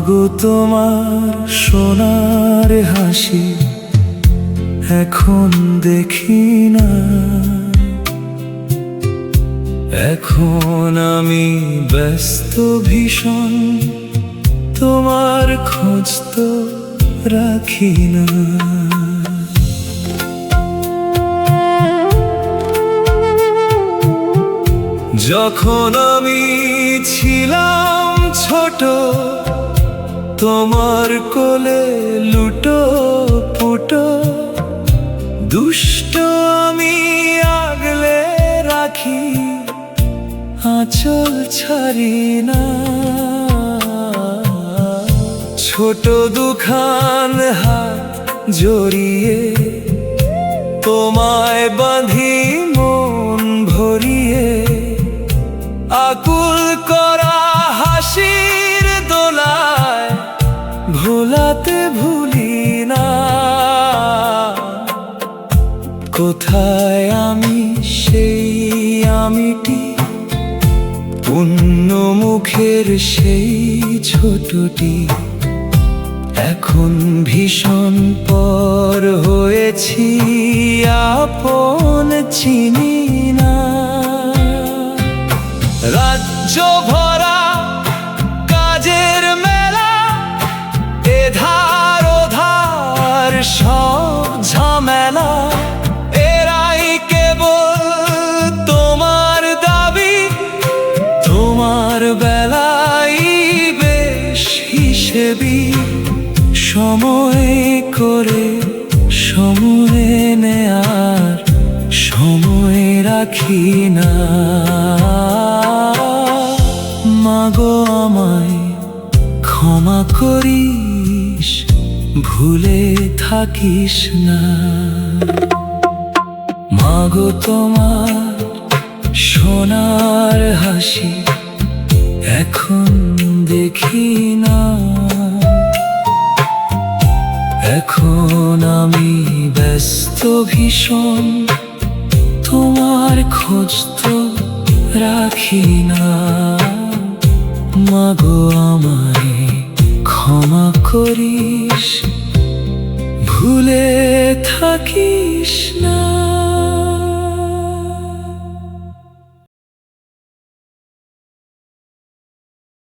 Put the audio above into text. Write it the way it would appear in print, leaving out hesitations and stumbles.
মাগো তোমার সোনার হাসি এখন দেখি না। এখন আমি ব্যস্ত ভীষণ, তোমার খোঁজ তো রাখি না। যখন আমি ছিলাম ছোট, তোমার কোলে লুটো পুটো, দুষ্ট আমি আগলে রাখি, আঁচল ছাড়ি না। ছোট দুখান হাত জড়িয়ে তোমায় বাঁধি মন ভরিয়ে, আকুল করা হাসির দোলায় ভোলাতে ভুলি না। কোথায় আমি সেই আমিটি, পুণ্য মুখের সেই ছোটটি, এখন ভীষণ পর হয়েছি, আপন চিনি না। রাজ্য ভরা কাজের মেলা, এধার ওধার সব ঝামেলা, এরাই কেবল তোমার দাবি, তোমার বেলায় বেশ হিসেবি। সময় করে সময় নেয়ার সময় রাখি না। মাগো আমায় ক্ষমা করিস, ভুলে থাকিস না। মাগো তোমার সোনার হাসি এখন দেখি না। এখন আমি ব্যস্ত ভীষণ, তোমার খোঁজ তো রাখি না। মাগো আমায় ক্ষমা করিস, ভুলে থাকিস না।